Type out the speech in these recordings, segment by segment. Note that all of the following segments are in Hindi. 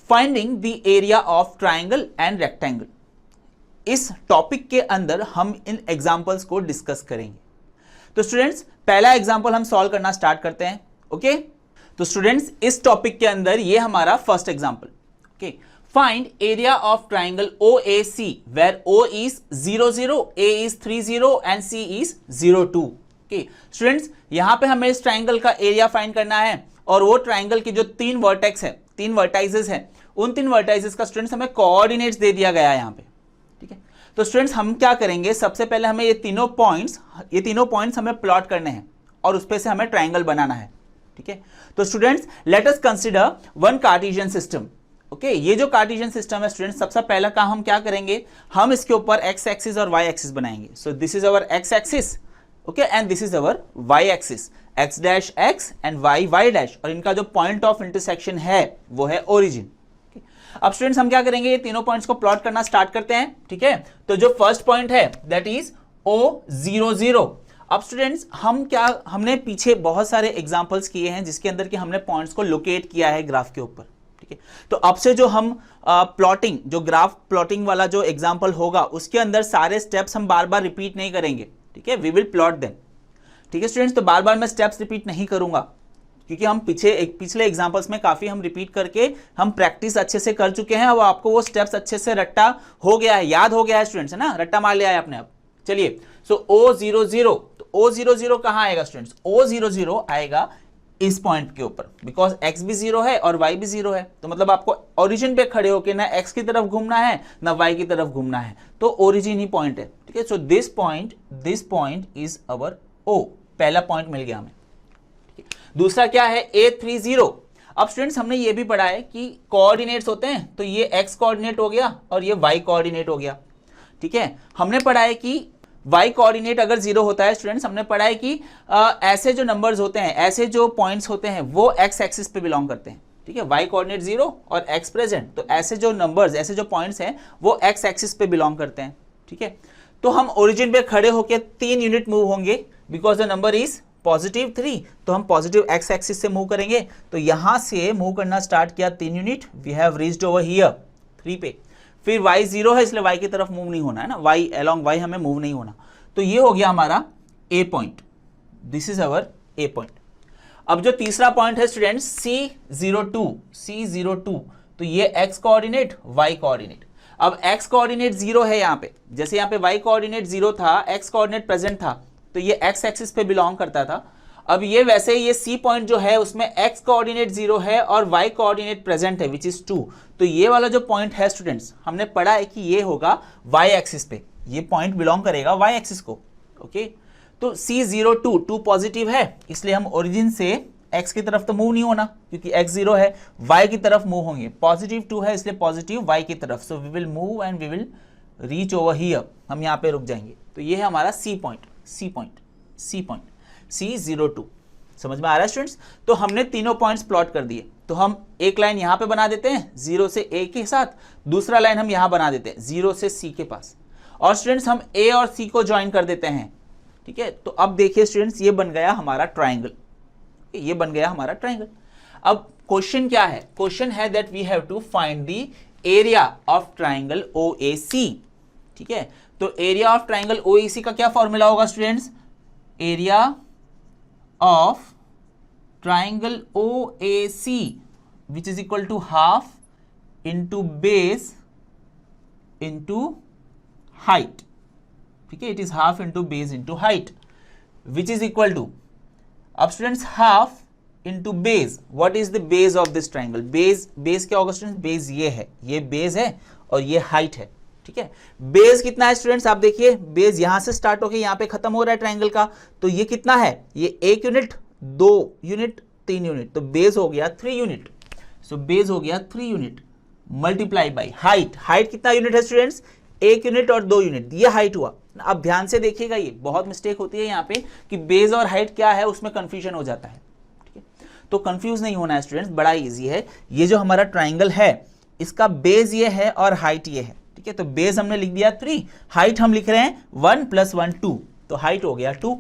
Finding the area of triangle and rectangle. इस टॉपिक के अंदर हम इन एग्जांपल्स को डिस्कस करेंगे। तो स्टूडेंट्स पहला एग्जांपल हम सॉल्व करना स्टार्ट करते हैं। ओके तो स्टूडेंट्स इस टॉपिक के अंदर ये हमारा first example. Okay find area of triangle OAC where O is 0 0, A is 3 0 and C is 0 2। Okay students यहां पे हमें इस ट्राइंगल का एरिया फाइंड करना है और वो ट्राइंगल की जो तीन वर्टेक्स है, तीन वर्टाइसेस हैं, उन तीन वर्टाइसेस का स्टूडेंट्स हमें कोऑर्डिनेट्स दे दिया गया है यहाँ पे। ठीक है तो स्टूडेंट्स हम क्या करेंगे, सबसे पहले हमें ये तीनों पॉइंट्स हमें प्लॉट करने हैं और उस पे से हमें ट्राइंगल बनाना है। ठीक है तो students let us consider one Cartesian system. Okay ये जो कार्टेशियन सिस्टम है स्टूडेंट्स, सबसे पहला काम हम क्या करेंगे, हम इसके ऊपर एक्स एक्सिस और वाई एक्सिस बनाएंगे। So this is our x axis, okay and this is our y axis, x dash x and y y dash, और इनका जो पॉइंट ऑफ इंटरसेक्शन है वो है ओरिजिन। अब स्टूडेंट्स हम क्या करेंगे, ये तीनों पॉइंट्स को प्लॉट करना स्टार्ट करते हैं। ठीक है तो जो फर्स्ट पॉइंट है दैट इज O0 0। अब स्टूडेंट्स हमने पीछे बहुत सारे एग्जांपल्स किए हैं जिसके अंदर कि हमने पॉइंट्स को लोकेट किया है ग्राफ के ऊपर। ठीक है तो अब से जो हम प्लॉटिंग, जो ग्राफ प्लॉटिंग वाला जो एग्जांपल होगा उसके अंदर सारे स्टेप्स हम बार बार रिपीट नहीं करेंगे। ठीक है वी विल प्लॉट देम। ठीक है स्टूडेंट्स तो बार बार मैं स्टेप्स रिपीट नहीं करूंगा क्योंकि हम पिछले एग्जांपल्स में काफी हम रिपीट करके हम प्रैक्टिस अच्छे से कर चुके हैं और आपको वो स्टेप्स अच्छे से रट्टा हो गया है, याद हो गया है स्टूडेंट्स, है ना, रट्टा मार लिया है आपने। अब चलिए सो O0 0, तो O0 0 कहां आएगा स्टूडेंट्स, O0 0 आएगा इस पॉइंट के ऊपर, बिकॉज x भी 0 है और y भी 0 है, तो मतलब आपको ओरिजिन पे खड़े होकर ना x की तरफ घूमना है ना y की तरफ घूमना है, तो ओरिजिन ही पॉइंट है। ठीक है so this point is our O, पहला पॉइंट मिल गया हमें। दूसरा क्या है A3 0। अब स्टूडेंट्स हमने ये भी पढ़ा है कि कोऑर्डिनेट्स होते हैं, तो ये x कोऑर्डिनेट हो गया और ये y कोऑर्डिनेट हो गया। ठीक है हमने पढ़ा है कि y कोऑर्डिनेट अगर 0 होता है स्टूडेंट्स, हमने पढ़ा है कि ऐसे जो नंबर्स होते हैं, ऐसे जो पॉइंट्स होते हैं वो x एक्सिस पे बिलोंग करते हैं। ठीक है y कोऑर्डिनेट 0 और x प्रेजेंट, तो ऐसे जो नंबर्स, ऐसे जो पॉइंट्स हैं वो x एक्सिस पे बिलोंग करते हैं। ठीक है तो हम ओरिजिन पे खड़े होकर 3 यूनिट मूव होंगे because the number is positive 3, तो हम पॉजिटिव x एक्सिस से मूव करेंगे। तो यहां से मूव करना स्टार्ट किया 3 unit, we have reached over here 3 पे। फिर y 0 है इसलिए y की तरफ मूव नहीं होना है ना, y अलोंग y हमें मूव नहीं होना, तो ये हो गया हमारा A point, this is our A point. अब जो तीसरा पॉइंट है स्टूडेंट्स C02, तो ये x कोऑर्डिनेट y कोऑर्डिनेट। अब x कोऑर्डिनेट 0 है यहाँ पे, जैसे यहाँ पे y कोऑर्डिनेट 0 था, x कोऑर्डिनेट प्रेजेंट था, तो ये x एक्सिस पे बिलोंग करता था। अब ये वैसे ये C पॉइंट जो है उसमें x कोऑर्डिनेट 0 है और y कोऑर्डिनेट प्रेजेंट है विच इज 2, तो ये वाला जो पॉइंट है स्टूडेंट्स हमने पढ़ा है कि ये होगा y एक्सिस पे, ये पॉइंट बिलोंग करेगा y एक्सिस को। ओके तो C02 2 पॉजिटिव है इसलिए हम ओरिजिन से x की तरफ तो मूव नहीं होना क्योंकि x 0 है, y की तरफ मूव होंगे, पॉजिटिव 2 है इसलिए पॉजिटिव y की तरफ, so we will move and we will reach over here, हम यहाँ पे रुक जाएंगे। तो ये है हमारा C पॉइंट C02। समझ में आ रहा है स्टूडेंट्स, तो हमने तीनों पॉइंट्स प्लॉट कर दिए। तो हम एक लाइन यहाँ पे बना देते हैं 0 से A के साथ, दूसरा लाइन हम यहाँ बना देते हैं 0 से C के पास, और स्टूडेंट्स हम A और C को ज्वाइन कर देते हैं। ठीक है तो अब देखिए स्टूडेंट्स ये बन गया हमारा ट्राइंगल, ये बन गया हमारा ट्राइंगल। अब क्वेश्चन क्या है, क्वेश्चन है that we have to find the area of triangle OAC। ठीक है तो एरिया ऑफ ट्राइंगल OAC का क्या फॉर्मूला होगा students, area of triangle OAC which is equal to half into base into height. ठीक है it is half into base into height which is equal to, अब students half into base, what is the base of this triangle, base क्या होगा स्टूडेंट्स, बेस ये है, ये बेस है और ये हाइट है। ठीक है बेस कितना है स्टूडेंट्स, आप देखिए बेस यहां से स्टार्ट होकर यहां पे खत्म हो रहा है ट्राइंगल का, तो ये कितना है, ये 1 यूनिट 2 यूनिट 3 यूनिट, तो बेस हो गया 3 यूनिट। सो बेस हो गया 3 unit multiply by height, height कितना यूनिट है स्टूडेंट्स, 1 यूनिट और 2 यूनिट, ये हाइट हुआ। अब ध्यान से देखिएगा, ये बहुत मिस्टेक होती है यहाँ पे कि बेस और हाइट क्या है उसमें कंफ्यूजन हो जाता है। ठीक है तो कंफ्यूज नहीं होना है स्टूडेंट्स, बड़ा इजी है। ये जो हमारा ट्राइंगल है इसका बेस ये है और हाइट ये है। ठीक है तो बेस हमने लिख दिया 3, हाइट हम लिख रहे हैं 1 + 1 2, तो हाइट हो गया 2,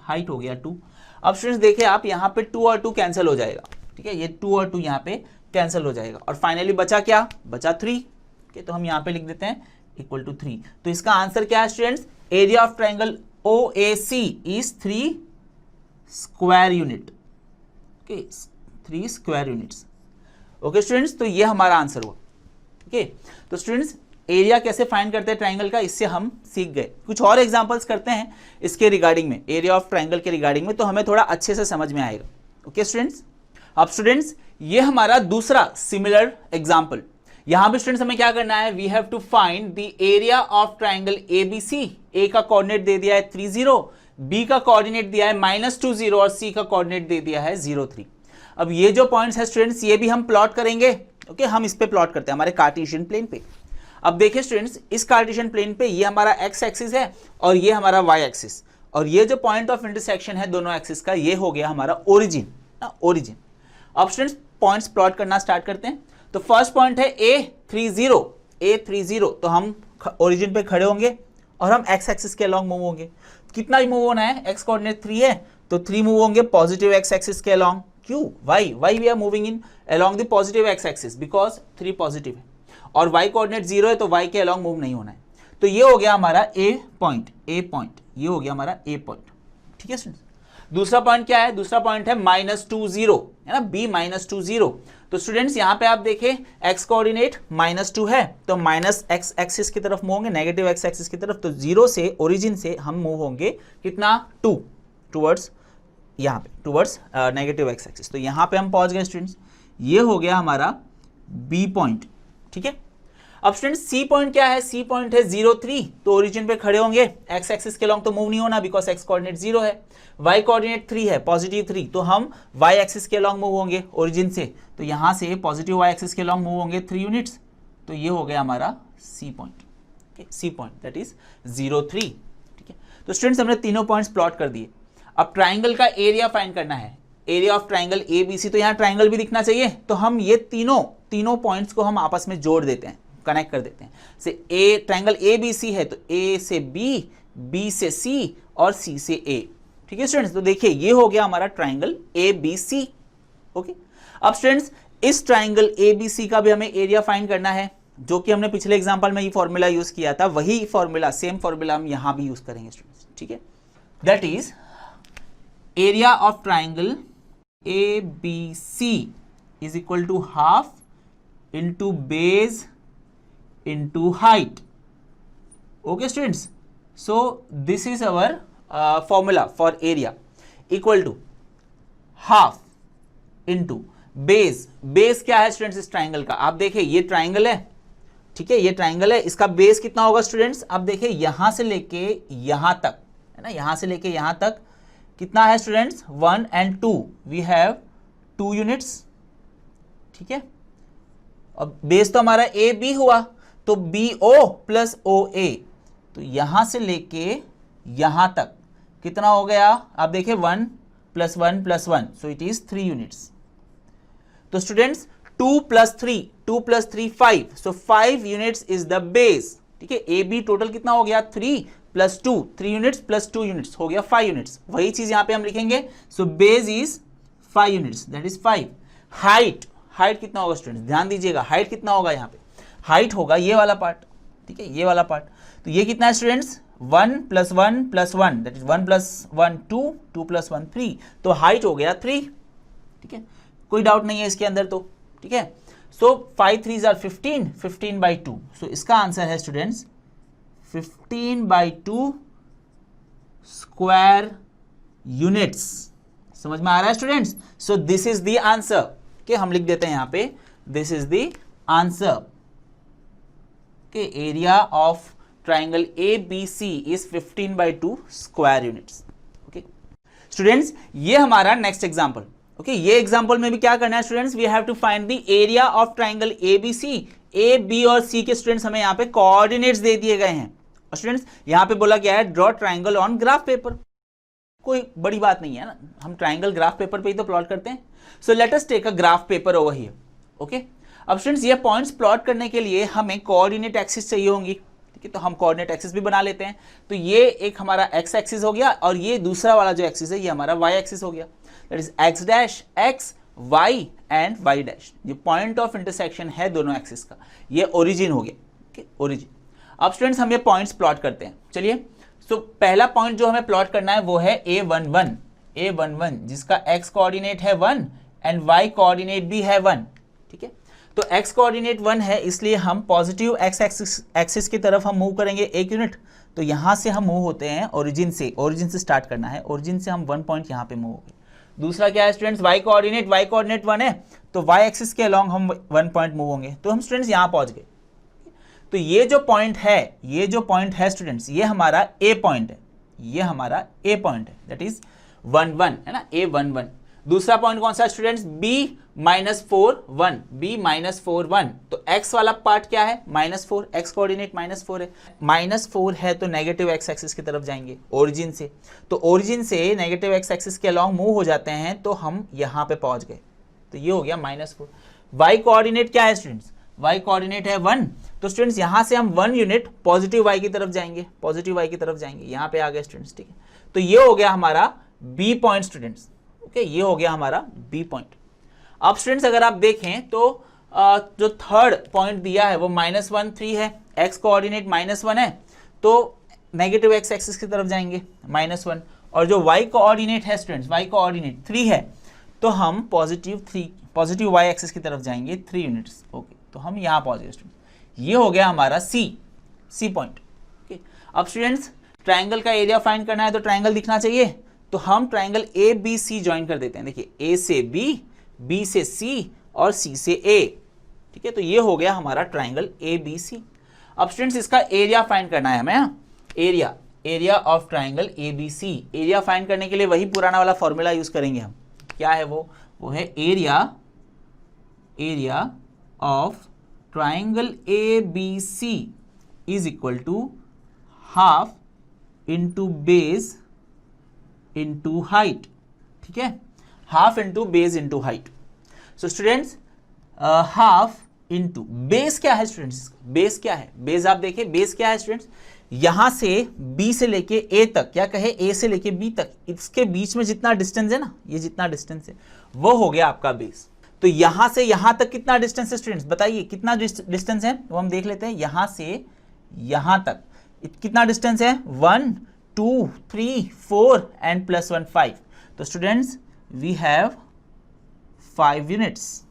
हाइट हो गया 2। अब स्टूडेंट्स देखिए आप यहाँ पे 2 और 2 कैंसिल हो जाएगा। ठीक है ये 2 और 2 यहाँ पे कैंसिल हो जाएगा और फाइनली बचा क्या, बचा 3। ओके, तो हम यहाँ पे लिख देते हैं इक्वल टू 3। तो इसका आंसर क्या है students, area of triangle OAC is 3 square unit. Okay, 3 square units. Okay students, तो ये हमारा आंसर हुआ। ओके, तो स्टूडेंट्स एरिया कैसे फाइंड करते हैं ट्राइंगल का, इससे हम सीख गए। कुछ और एग्जांपल्स करते हैं इसके रिगार्डिंग में, एरिया ऑफ ट्राइंगल के रिगार्डिंग में, तो हमें थोड़ा अच्छे से समझ में आएगा। ओके स्टूडेंट्स, अब स्टूडेंट्स ये हमारा दूसरा सिमिलर एग्जांपल। यहां पे स्टूडेंट्स हमें क्या करना है, we have to find the area of triangle ABC। A का कोऑर्डिनेट दे दिया है 3 0, बी का कोऑर्डिनेट दिया है -2 0 और सी का कोऑर्डिनेट दे दिया है 0 3। अब ये जो पॉइंट्स है स्टूडेंट्स ये भी हम प्लॉट करेंगे। ओके, हम इस पे प्लॉट करते हैं हमारे कार्टेशियन प्लेन पे। अब देखिए स्टूडेंट्स, इस कार्टेशियन प्लेन पे ये हमारा एक्स एक्सिस है और ये हमारा वाई एक्सिस, और ये जो पॉइंट ऑफ इंटरसेक्शन है दोनों एक्सिस का, ये हो गया हमारा ओरिजिन ना, ओरिजिन। अब स्टूडेंट्स पॉइंट्स प्लॉट करना स्टार्ट करते हैं। तो फर्स्ट पॉइंट है A30, तो हम ओरिजिन पे खड़े होंगे और हम एक्स एक्सिस के अलॉन्ग मूव होंगे। कितना ही मूव होना है, एक्स कोऑर्डिनेट 3 है तो 3 मूव होंगे पॉजिटिव एक्स एक्सिस के अलॉन्ग। क्यों, why we are moving in along the positive x axis because 3 positive है, और वाई कोऑर्डिनेट 0 है तो वाई के अलॉन्ग मूव नहीं होना है। तो ये हो गया हमारा ए पॉइंट, ये हो गया हमारा ए पॉइंट। ठीक है स्टूडेंट्स, दूसरा पॉइंट क्या है, दूसरा पॉइंट है -2 0, है ना, B -2 0। तो स्टूडेंट्स यहाँ पे आप देखें x कोऑर्डिनेट -2 है तो माइनस एक्स एक्सिस की तरफ मूव होंगे, नेगेटिव एक्स एक्सिस की तरफ। तो 0 से ओरिजिन से हम मूव होंगे कितना, 2 टुवर्ड्स, यहाँ पे टुवर्ड्स नेगेटिव एक्स एक्सिस। तो यहाँ पे हम पहुंच गए स्टूडेंट्स, ये हो गया हमारा B पॉइंट। ठीक है, अब स्टूडेंट्स C पॉइंट क्या है, C पॉइंट है 0 3, तो ओरिजिन पे खड़े होंगे, एक्स एक्सिस के लॉन्ग तो मूव नहीं होना बिकॉज एक्स कोऑर्डिनेट 0 है, y कोऑर्डिनेट 3 है पॉजिटिव 3, तो हम y एक्सिस के लॉन्ग मूव होंगे ओरिजिन से, तो यहां से पॉजिटिव y एक्सिस के लॉन्ग मूव होंगे 3 यूनिट्स। तो ये हो गया हमारा C point, C point that is 0 3। ठीक है, तो स्टूडेंट्स हमने तीनों पॉइंट्स प्लॉट कर दिए। अब ट्राइंगल का एरिया फाइंड करना है, एरिया ऑफ ट्राइंगल ABC। तो यहाँ ट्राइंगल भी दिखना चाहिए, तो हम ये तीनों पॉइंट्स को हम आपस में जोड़ देते हैं, कनेक्ट कर देते हैं। से ए ट्राइंगल ABC है तो A से B, B से C और C से A। ठीक है स्टूडेंट्स, तो देखिए ये हो गया हमारा ट्राइंगल ABC। ओके, अब स्टूडेंट्स इस ट्राइंगल ABC का भी हमें एरिया फाइंड करना है, जो कि हमने पिछले एग्जांपल में ये फॉर्मूला यूज किया था, वही फॉर्मूला, सेम फॉर्मूला हम यहां भी यूज करेंगे स्टूडेंट्स। ठीक है, that is area of triangle ABC is equal to half into base into height. Okay students, so this is our formula for area, equal to half into base। base क्या है स्टूडेंट्स इस ट्राइंगल का, आप देखिए ये ट्राइंगल है, ठीक है, ये ट्राइंगल है, इसका बेस कितना होगा स्टूडेंट्स, आप देखिए यहां से लेके यहां तक, है ना, यहां से लेके यहां तक कितना है students, 1 and 2, we have 2 units. ठीक है, अब बेस तो हमारा AB हुआ, तो BO प्लस OA, तो यहां से लेके यहां तक कितना हो गया, आप देखिए 1 + 1 + 1, सो इट इज 3 यूनिट्स। तो students 2 + 3 5, so 5 units is the base. ठीक है, AB टोटल कितना हो गया, 3 + 2, 3 यूनिट्स + 2 यूनिट्स हो गया 5 यूनिट्स। वही चीज यहां पे हम लिखेंगे, so base is 5 units, that is 5। Height कितना होगा स्टूडेंट्स, ध्यान दीजिएगा, हाइट कितना होगा, यहाँ पे हाइट होगा ये वाला पार्ट। ठीक है, ये वाला पार्ट, तो ये कितना है स्टूडेंट्स, 1 + 1 + 1, दैट इज 1 + 1 2, 2 + 1 3, तो हाइट हो गया 3। ठीक है, कोई डाउट नहीं है इसके अंदर तो। ठीक है, सो 5 3s are 15, 15/2, सो इसका आंसर है स्टूडेंट्स 15/2 स्क्वायर यूनिट्स। समझ में आ रहा है students, so this is the answer. कि हम लिख देते हैं यहाँ पे, दिस इज द आंसर के area of triangle ABC is 15/2 square units. Okay students, ये हमारा नेक्स्ट एग्जांपल। ओके, ये एग्जांपल में भी क्या करना है students, we have to find the area of triangle ABC। A, B और C के स्टूडेंट्स हमें यहाँ पे कोऑर्डिनेट्स दे दिए गए हैं, और स्टूडेंट्स यहाँ पे बोला गया है draw triangle on graph paper. कोई बड़ी बात नहीं है ना, हम ट्राइंगल ग्राफ पेपर पे ही तो प्लॉट करते हैं। So let us take a graph paper over here. Okay, अब स्टूडेंट्स ये पॉइंट्स प्लॉट करने के लिए हमें कोऑर्डिनेट एक्सिस चाहिए होंगी। ठीक है, तो हम कोऑर्डिनेट एक्सिस भी बना लेते हैं। तो ये एक हमारा एक्स एक्सिस हो गया, और ये दूसरा वाला जो एक्सिस है ये हमारा वाई एक्सिस हो गया, that is x dash x y and y dash, ये पॉइंट ऑफ इंटरसेक्शन है दोनों एक्सिस का, ये ओरिजिन हो गया, ओके ओरिजिन। अब स्टूडेंट्स हम ये पॉइंट्स प्लॉट करते हैं, चलिए। सो पहला पॉइंट जो हमें प्लॉट करना है वो है A11 जिसका x कोऑर्डिनेट है 1 एंड y कोऑर्डिनेट भी है 1, ठीक है। तो x कोऑर्डिनेट 1 है, इसलिए हम पॉजिटिव x एक्सिस की तरफ हम मूव करेंगे 1 यूनिट। तो यहाँ से हम मूव होते हैं ओरिजिन से स्टार्ट करना है, ओरिजिन से हम 1 पॉइंट यहाँ पे मूव हो गए। दूसरा क्या है स्टूडेंट्स, y कोऑर्डिनेट 1 है, तो y एक्सिस के अलॉन्ग हम 1 पॉइंट मूव होंगे, तो हम स्टूडेंट्स यहाँ पहुंच गए। तो ये जो पॉइंट है स्टूडेंट्स, ये हमारा A पॉइंट है, दैट इज 1 1 है ना, A11। दूसरा पॉइंट कौन सा स्टूडेंट्स, B-4 1, तो x वाला पार्ट क्या है -4, x कोऑर्डिनेट -4 है, -4 है तो नेगेटिव x एक्सिस की तरफ जाएंगे ओरिजिन से, तो ओरिजिन से नेगेटिव x एक्सिस के अलॉन्ग मूव हो जाते हैं, तो हम यहाँ पे पहुंच गए, तो ये हो गया -4। y कोऑर्डिनेट क्या है स्टूडेंट्स, y कोऑर्डिनेट है 1, तो स्टूडेंट्स यहाँ से हम 1 यूनिट पॉजिटिव y की तरफ जाएंगे, यहाँ पे आ गए स्टूडेंट्स, ठीक है। तो ये हो गया हमारा B पॉइंट स्टूडेंट्स, ओके, ये हो गया हमारा B पॉइंट। अब स्टूडेंट्स अगर आप देखें तो जो थर्ड पॉइंट दिया है वो -1 3 है, x कोऑर्डिनेट -1 है, तो नेगेटिव x एक्सिस की तरफ जाएंगे -1, और जो y कोऑर्डिनेट है स्टूडेंट्स, y कोऑर्डिनेट 3 है, तो हम पॉजिटिव y एक्सिस की तरफ जाएंगे 3 यूनिट्स, ओके, तो हम यहाँ पहुंच गए स्टूडेंट्स। ये हो गया हमारा C पॉइंट, ओके। अब स्टूडेंट्स ट्राइंगल का एरिया फाइंड करना है, तो ट्राइंगल दिखना चाहिए, तो हम ट्राइंगल ABC ज्वाइन कर देते हैं, देखिए A से B से C और C से A, ठीक है। तो ये हो गया हमारा ट्राइंगल ABC। अब स्टूडेंट्स इसका एरिया फाइंड करना है हमें, area of triangle ABC। Area find करने के लिए वही पुराना वाला फॉर्मूला यूज करेंगे हम, क्या है वो है area of triangle ABC is equal to half into base into height, ठीक है, half into base into height. So students half into base क्या है स्टूडेंट्स, बेस क्या है, बेस आप देखिए बेस क्या है स्टूडेंट्स, यहां से B से लेके A तक, क्या कहे A से लेके B तक, इसके बीच में जितना डिस्टेंस है ना, ये जितना डिस्टेंस है वो हो गया आपका बेस। तो यहां से यहां तक कितना डिस्टेंस है स्टूडेंट्स, बताइए कितना डिस्टेंस है, वो हम देख लेते हैं। यहां से यहां तक कितना डिस्टेंस है, 1 2 3 4 एंड +1 5, तो स्टूडेंट्स वी हैव 5 यूनिट्स।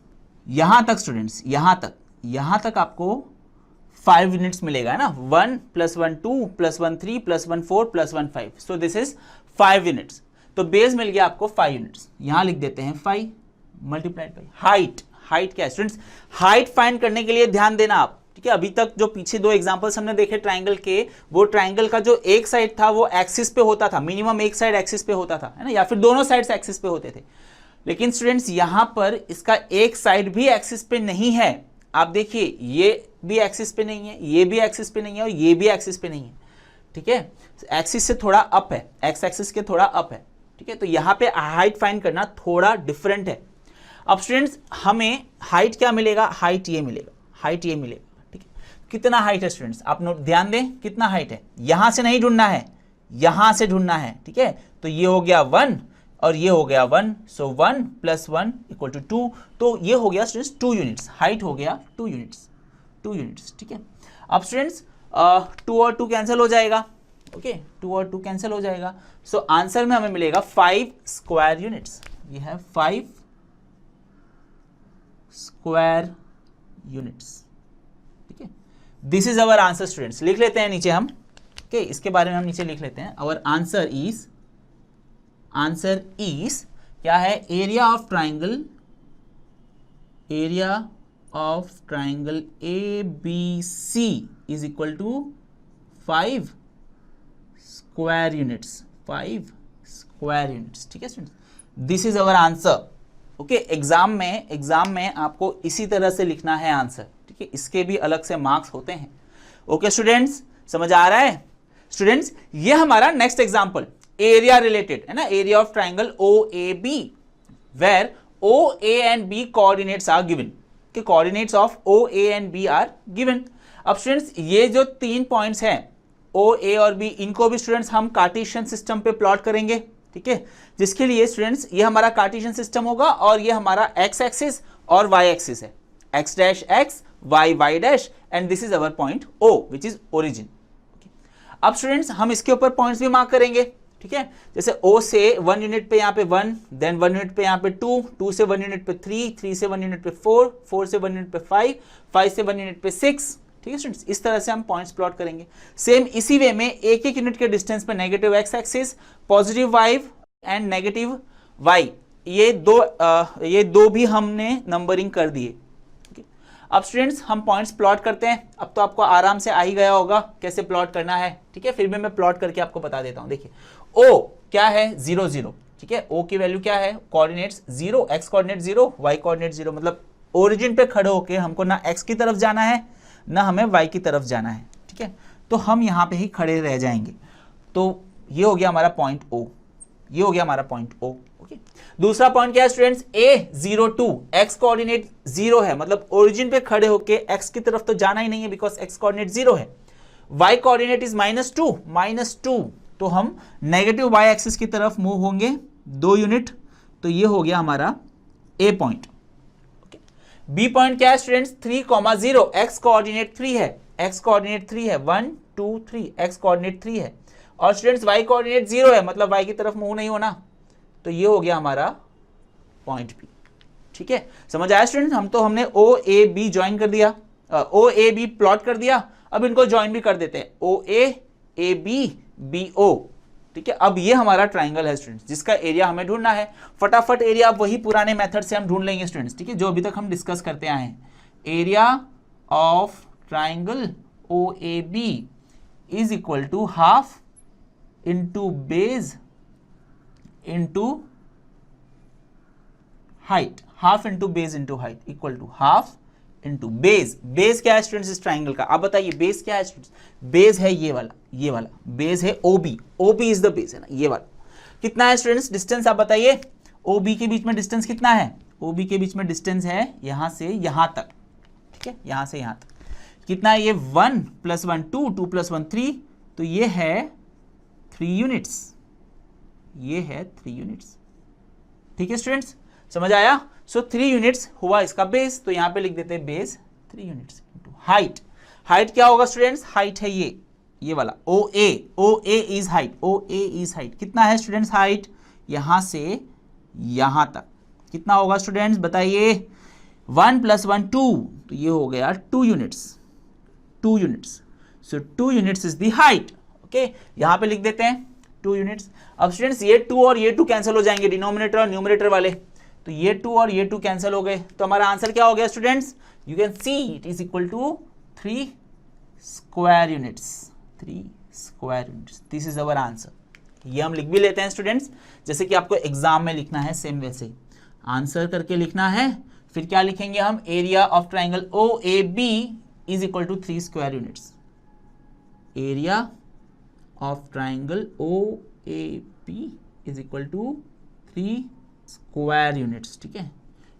यहां तक स्टूडेंट्स, यहां तक आपको 5 यूनिट्स मिलेगा ना, 1 +1 2 +1 3 +1 4 +1 5, सो दिस इज 5 यूनिट्स। तो बेस मिल गया आपको 5 यूनिट्स, यहां लिख देते हैं 5 मल्टीप्लाइड बाई हाइट क्या है स्टूडेंट्स, हाइट फाइंड करने के लिए ध्यान देना आप, ठीक है। अभी तक जो पीछे 2 एग्जांपल्स हमने देखे ट्राइंगल के, वो ट्राइंगल का जो एक साइड था वो एक्सिस पे होता था, मिनिमम एक साइड एक्सिस पे होता था, है ना, या फिर दोनों साइड्स एक्सिस पे होते थे। लेकिन स्टूडेंट्स यहां पर इसका एक साइड भी एक्सिस पे नहीं है, आप देखिए ये भी एक्सिस पे नहीं है, ये भी एक्सिस पे नहीं है, और ये भी एक्सिस पे नहीं है, ठीक है, एक्सिस से थोड़ा अप है, एक्स एक्सिस के थोड़ा अप है, ठीक है। तो यहाँ पे हाइट फाइंड करना थोड़ा डिफरेंट है। अब स्टूडेंट्स हमें हाइट क्या मिलेगा, हाइट ये मिलेगा, ठीक है। कितना हाइट है स्टूडेंट्स, आप नोट ध्यान दें, कितना हाइट है, यहां से नहीं ढूंढना है, यहां से ढूंढना है, ठीक है। तो ये हो गया 1 और ये हो गया 1, सो 1 + 1 = 2, तो ये हो गया स्टूडेंट्स 2 यूनिट्स, हाइट हो गया 2 यूनिट्स, ठीक है। अब स्टूडेंट्स 2 और 2 कैंसिल हो जाएगा, ओके, 2 और 2 कैंसिल हो जाएगा, सो आंसर में हमें मिलेगा 5 square units, we have 5 square units, ठीक है। This is our answer students, लिख लेते हैं नीचे हम, ओके, इसके बारे में हम नीचे लिख लेते हैं। अवर आंसर इज क्या है, area of triangle ABC is equal to 5 square units, ठीक है students, this is our answer, okay. Exam में आपको इसी तरह से लिखना है आंसर, ठीक है, इसके भी अलग से मार्क्स होते हैं, ओके स्टूडेंट्स, समझ आ रहा है स्टूडेंट्स। ये हमारा नेक्स्ट एग्जांपल एरिया रिलेटेड है ना, area of triangle OAB where OA and B coordinates are given, कि coordinates of OA and B are given. अब स्टूडेंट्स ये जो 3 पॉइंट्स हैं OA और B, इनको भी स्टूडेंट्स हम कार्टेशियन सिस्टम पे प्लॉट करेंगे, ठीक है, जिसके लिए स्टूडेंट्स ये हमारा कार्टेशियन सिस्टम होगा और ये हमारा एक्स एक्सिस और वाई एक्सिस है, x dash x, y y dash, and this is our point O which is origin. अब स्टूडेंट्स हम इसके ऊपर पॉइंट्स भी मार्क करेंगे, ठीक है, जैसे O से 1 यूनिट पे यहाँ पे 1, देन 1 यूनिट पे यहाँ पे 2, 2 से 1 यूनिट पे 3, 3 से 1 यूनिट पे 4, 4 से 1 यूनिट पे 5, 5 से 1 यूनिट पे 6, ठीक है स्टूडेंट्स, इस तरह से हम पॉइंट्स प्लॉट करेंगे। सेम इसी वे में एक एक यूनिट के डिस्टेंस पे negative x axis, positive y and negative y, ये दो भी हमने नंबरिंग कर दिए। अब स्टूडेंट्स हम पॉइंट्स प्लॉट करते हैं। अब तो आपको आराम से आ ही गया होगा कैसे प्लॉट करना है, ठीक है, फिर भी मैं प्लॉट करके आपको बता देता हूं। देखिए O क्या है 0 0, ठीक है, O की वैल्यू क्या है, coordinates 0, x coordinate 0, y coordinate 0, मतलब ओरिजिन पे खड़े होके हमको ना x की तरफ जाना है ना हमें y की तरफ जाना है, ठीक है, तो हम यहाँ पे ही खड़े रह जाएंगे। तो ये हो गया हमारा पॉइंट O, ये हो गया हमारा पॉइंट O। ओके, दूसरा पॉइंट क्या है स्टूडेंट्स, A02, x कोऑर्डिनेट 0 है, मतलब ओरिजिन पे खड़े होके x की तरफ तो जाना ही नहीं है बिकॉज x कोऑर्डिनेट 0 है। y कोऑर्डिनेट इज -2, तो हम नेगेटिव y एक्सिस की तरफ मूव होंगे 2 यूनिट, तो ये हो गया हमारा A पॉइंट। B पॉइंट क्या है स्टूडेंट्स, 3,0, x कोऑर्डिनेट 3 है, x कोऑर्डिनेट 3 है, 1 2 3, x कोऑर्डिनेट 3 है, और स्टूडेंट्स y कोऑर्डिनेट 0 है, मतलब y की तरफ मूव नहीं होना, तो ये हो गया हमारा पॉइंट B। ठीक है, समझ आया स्टूडेंट्स, हमने OAB ज्वाइन कर दिया, OAB प्लॉट कर दिया, अब इनको ज्वाइन भी कर देते हैं, OAAB BO। ठीक है, अब ये हमारा ट्राइंगल है स्टूडेंट्स, जिसका एरिया हमें ढूंढना है। फटाफट एरिया अब वही पुराने मेथड से हम ढूंढ लेंगे स्टूडेंट्स, ठीक है, जो अभी तक हम डिस्कस करते आए हैं। Area of triangle OAB is equal to half into base into height, half into base into height equal to half into base. Base क्या है स्टूडेंट्स इस ट्राइंगल का, आप बताइए बेस क्या है स्टूडेंट्स, बेस है ये वाला बेस है OB इज द बेस है ना, ये वाला। कितना है स्टूडेंट्स डिस्टेंस, आप बताइए, OB के बीच में डिस्टेंस कितना है, OB के बीच में डिस्टेंस है यहां से यहां तक, ठीक है, यहां से यहां तक कितना है, ये 1 + 1 2, 2 + 1 3, तो ये है 3 यूनिट्स, ये है 3 यूनिट्स। ठीक है स्टूडेंट्स, समझ आया। सो 3 यूनिट्स हुआ इसका बेस, तो यहां पे लिख देते हैं base 3 units into height. Height क्या होगा स्टूडेंट्स, हाइट है ये वाला OA is height, OA is height. कितना है स्टूडेंट्स हाइट, यहां से यहां तक कितना होगा स्टूडेंट्स बताइए, 1 + 1 2, तो ये हो गया 2 units, 2 units. So 2 units is the height. Okay, यहां पे लिख देते हैं 2 यूनिट्स। अब स्टूडेंट्स ये 2 और ये 2 कैंसिल हो जाएंगे, डिनोमिनेटर और न्यूमरेटर वाले, तो ये 2 और ये 2 कैंसिल हो गए, तो हमारा आंसर क्या हो गया students, you can see it is equal to 3 square units, 3 square units. This is our answer. ये हम लिख भी लेते हैं स्टूडेंट्स, जैसे कि आपको एग्जाम में लिखना है सेम वैसे ही आंसर करके लिखना है। फिर क्या लिखेंगे हम, area of triangle OAB is equal to 3 square units, area of triangle OAB is equal to 3 square units. ठीक है,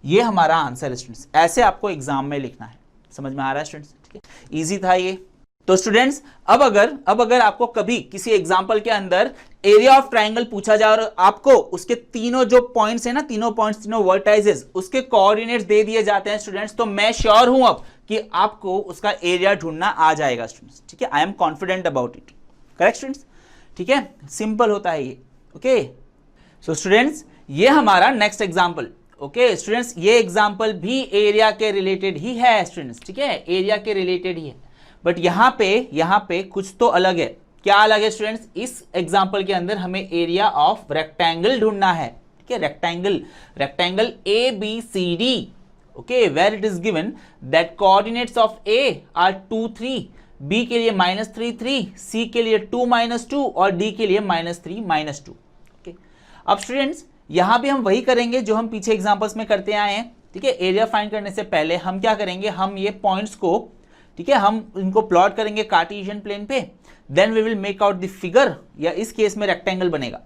ये हमारा आंसर है स्टूडेंट्स, ऐसे आपको एग्जाम में लिखना है। समझ में आ रहा है स्टूडेंट्स, ठीक है, इजी था ये। तो स्टूडेंट्स अब अगर आपको कभी किसी एग्जांपल के अंदर एरिया ऑफ ट्राइंगल पूछा जाए और आपको उसके तीनों जो पॉइंट्स है ना, तीनों पॉइंट्स, तीनों वर्टाइजेस, उसके कोऑर्डिनेट्स दे दिए जाते हैं स्टूडेंट्स, तो मैं श्योर हूं अब कि आपको उसका एरिया ढूंढना आ जाएगा स्टूडेंट्स। ठीक है, I am confident about it. Correct students, ठीक है, सिंपल होता है ये। ओके, सो स्टूडेंट्स ये हमारा नेक्स्ट एग्जांपल। ओके स्टूडेंट्स, ये एग्जांपल भी एरिया के रिलेटेड ही है स्टूडेंट्स, ठीक है, एरिया के रिलेटेड ही है, बट यहाँ पे कुछ तो अलग है। क्या अलग है स्टूडेंट्स, इस एग्जांपल के अंदर हमें एरिया ऑफ रेक्टेंगल ढूंढना है। ठीक है, rectangle ABCD, okay, where it is given that coordinates of A are 2 3, B के लिए -3 3, C के लिए 2 -2 और D के लिए -3 -2। ओके, अब स्टूडेंट्स यहां भी हम वही करेंगे जो हम पीछे एग्जांपल्स में करते आए हैं। ठीक है, एरिया फाइंड करने से पहले हम क्या करेंगे, हम ये पॉइंट्स को, ठीक है, हम इनको प्लॉट करेंगे कार्टेशियन प्लेन पे, then we will make out the figure, या इस केस में रेक्टेंगल बनेगा।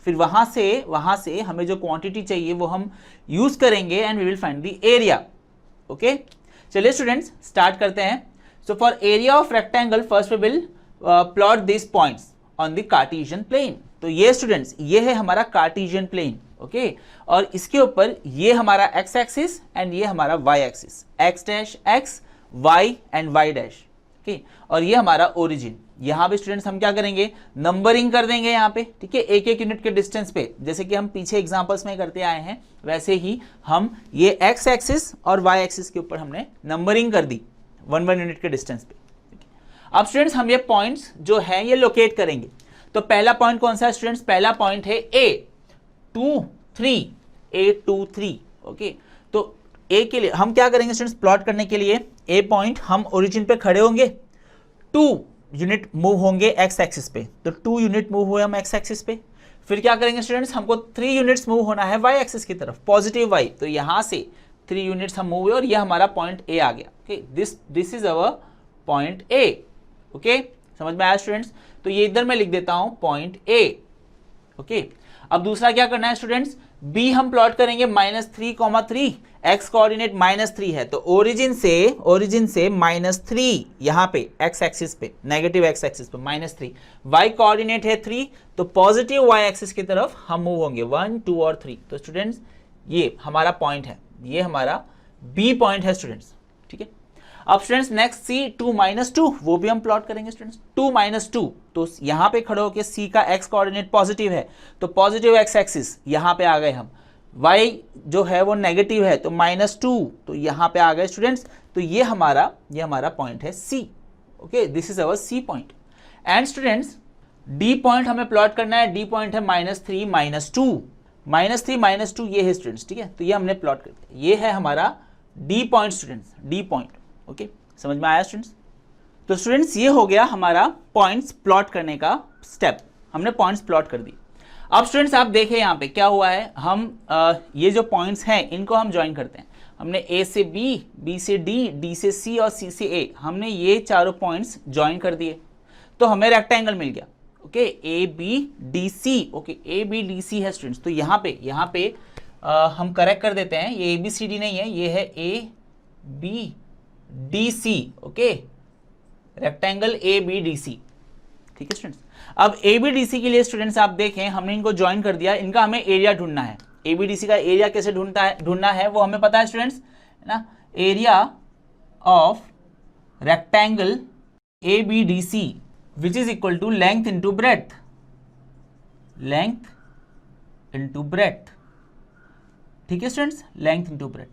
फिर वहां से हमें जो क्वांटिटी चाहिए वो हम यूज करेंगे and we will find the area. Okay, चलिए स्टूडेंट्स स्टार्ट करते हैं। So for area of rectangle first we will plot this points on the Cartesian plane. तो ये स्टूडेंट्स ये है हमारा कार्टेशियन प्लेन, ओके, और इसके ऊपर ये हमारा एक्स एक्सिस एंड ये हमारा y axis, x dash x, y and y dash, okay, और ये हमारा ओरिजिन। यहाँ पे स्टूडेंट्स हम क्या करेंगे, नंबरिंग कर देंगे यहाँ पे, ठीक है, एक एक यूनिट के डिस्टेंस पे, जैसे कि हम पीछे एग्जांपल्स में करते आए हैं, वैसे ही हम ये एक्स एक्सिस और वाई एक्सिस के ऊपर हमने नंबरिंग कर दी 1 यूनिट के डिस्टेंस पे। अब स्टूडेंट्स हम ये पॉइंट्स जो है ये लोकेट करेंगे। तो पहला पॉइंट कौन सा है स्टूडेंट्स, पहला पॉइंट है A23, A23, ओके। तो ए के लिए हम क्या करेंगे स्टूडेंट्स, प्लॉट करने के लिए ए पॉइंट हम ओरिजिन पे खड़े होंगे, 2 यूनिट मूव होंगे एक्स एक्सिस पे, तो 2 यूनिट मूव हुए हम एक्स एक्सिस पे। फिर क्या करेंगे स्टूडेंट्स, हमको 3 यूनिट्स मूव होना है वाई एक्सिस की तरफ, पॉजिटिव वाई, तो यहां से 3 यूनिट्स हम मूव हुए और ये हमारा पॉइंट ए आ गया, okay, this is our point A, okay, समझ में आया स्टूडेंट्स। तो ये इधर मैं लिख देता हूं पॉइंट ए, ओके। अब दूसरा क्या करना है स्टूडेंट्स, बी हम प्लॉट करेंगे -3,3, एक्स कोऑर्डिनेट -3 है, तो ओरिजिन से -3 यहां पे एक्स एक्सिस पे, नेगेटिव एक्स एक्सिस पे -3, वाई कोऑर्डिनेट है 3, तो पॉजिटिव वाई एक्सिस की तरफ हम मूव होंगे 1, 2 और 3। तो स्टूडेंट्स ये हमारा पॉइंट है, ये हमारा बी पॉइंट है स्टूडेंट्स, ठीक है। अब स्टूडेंट्स नेक्स्ट C2 -2, वो भी हम प्लॉट करेंगे स्टूडेंट्स, 2 -2, तो यहां पे खड़े होकर C का x कोऑर्डिनेट पॉजिटिव है, तो पॉजिटिव x एक्सिस यहां पे आ गए हम, y जो है वो नेगेटिव है, तो -2, तो यहां पे आ गए स्टूडेंट्स। तो ये हमारा पॉइंट है C, okay, this is our C point. And students D point हमें प्लॉट करना है, D पॉइंट है -3 -2, ये है स्टूडेंट्स, ठीक है, तो ये हमने प्लॉट कर दिया, ये है हमारा D point students, D point, okay, समझ में आया स्टूडेंट्स। तो स्टूडेंट्स ये हो गया हमारा पॉइंट्स प्लॉट करने का स्टेप, हमने पॉइंट्स प्लॉट कर दी। अब स्टूडेंट्स आप देखें यहाँ पे क्या हुआ है, हम ये जो पॉइंट्स हैं इनको हम ज्वाइन करते हैं। हमने ए से बी, बी से डी, डी से सी और सी से ए, हमने ये चारों पॉइंट्स ज्वाइन कर दिए, तो हमें रेक्टेंगल मिल गया, okay, A B D C, okay, A B D C है स्टूडेंट्स। तो यहाँ पे हम करेक्ट कर देते हैं, ये ए बी सी डी नहीं है, ये है A B D C, okay, rectangle A B D C, ठीक है स्टूडेंट्स। अब ए बी डी सी के लिए स्टूडेंट्स आप देखें, हमने इनको ज्वाइन कर दिया, इनका हमें एरिया ढूंढना है। ए बी डी सी का एरिया कैसे ढूंढना है वो हमें पता है स्टूडेंट्स, है ना, area of rectangle A B D C which is equal to length into breadth, length into breadth, ठीक है स्टूडेंट्स, लेंथ इंटू ब्रेड्थ।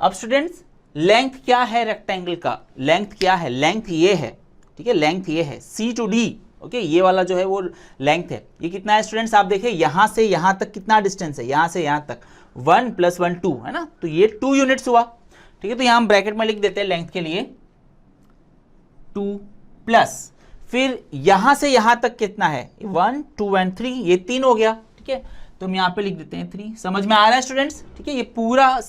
अब स्टूडेंट्स लेंथ क्या है रेक्टेंगल का, लेंथ क्या है, लेंथ ये है, ठीक है, लेंथ ये है C to D, ओके, ये वाला जो है वो लेंथ है। ये कितना है स्टूडेंट्स, आप देखिए यहां से यहां तक कितना डिस्टेंस है, यहां से यहां तक 1 + 1 2 है ना, तो ये 2 यूनिट्स हुआ, ठीक है। तो यहां हम ब्रैकेट में लिख देते हैं लेंथ के लिए 2 प्लस, फिर यहां से यहां तक कितना है 1 2 एंड 3, ये 3 हो गया, ठीक है। तो हम यहाँ पे लिख देते हैं 3, समझ में आ रहा है स्टूडेंट्स, ठीक है। ये पूरा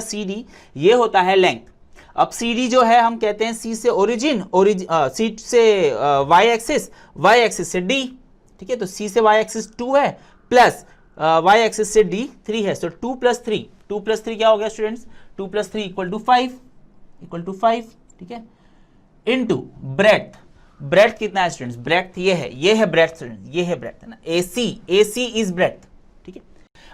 CD ये होता है लेंथ। अब CD जो है हम कहते हैं C से ओरिजिन, C से y एक्सिस से D, ठीक है। तो C से y एक्सिस 2 है प्लस y एक्सिस से D 3 है, सो 2 + 3, 2 + 3 क्या हो गया स्टूडेंट्स, 2 + 3 = 5, ठीक है, इनटू ब्रेड्थ। ब्रेड्थ कितना है स्टूडेंट्स, ब्रेड्थ ये है ब्रेड्थ स्टूडेंट्स, ये है ब्रेड्थ, है ना, AC इज ब्रेड्थ, ठीक है।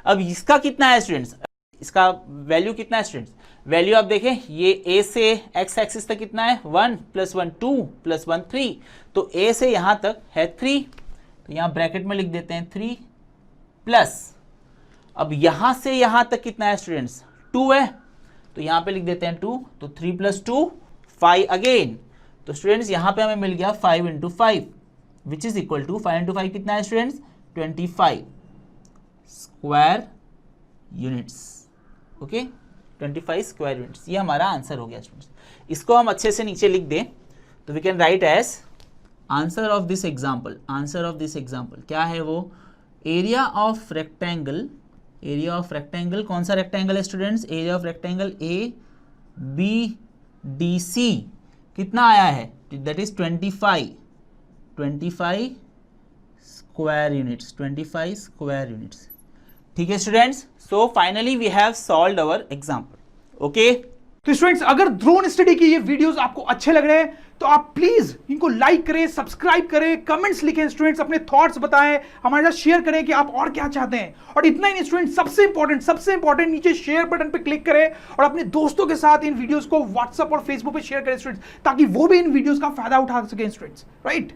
अब इसका कितना है स्टूडेंट्स, इसका वैल्यू कितना है स्टूडेंट्स, वैल्यू आप देखें, ये A से x एक्सिस तक कितना है 1 + 1 2 + 1 3, तो A से यहां तक है 3, तो यहां ब्रैकेट में लिख देते हैं 3 प्लस, अब यहां से यहां तक कितना है स्टूडेंट्स 2 है, तो यहां पे लिख देते हैं 2, तो 3 + 2 5 अगेन, तो स्टूडेंट्स यहां पे हमें मिल गया 5 × 5 विच इज इक्वल टू 5 × 5 कितना है students 25 square units, okay, 25 square units, ये हमारा आंसर हो गया स्टूडेंट्स। इसको हम अच्छे से नीचे लिख दें तो we can write as answer of this example क्या है वो, एरिया ऑफ रेक्टेंगल, कौन सा रेक्टेंगल है students, area of rectangle A B D C कितना आया है, that is 25 square units, 25 square units, ठीक है students. So finally we have solved our example, okay. तो स्टूडेंट्स, अगर ड्रोन स्टडी के ये वीडियोस आपको अच्छे लग रहे हैं तो आप प्लीज इनको लाइक करें, सब्सक्राइब करें, कमेंट्स लिखें स्टूडेंट्स, अपने थॉट्स बताएं, हमारे साथ शेयर करें कि आप और क्या चाहते हैं। और इतना ही नहीं स्टूडेंट्स, सबसे इंपॉर्टेंट नीचे शेयर बटन पे क्लिक करें और अपने दोस्तों के साथ इन वीडियोस को व्हाट्सएप और फेसबुक पे शेयर करें स्टूडेंट्स, ताकि वो भी इन वीडियोस का फायदा उठा सकें स्टूडेंट्स, राइट।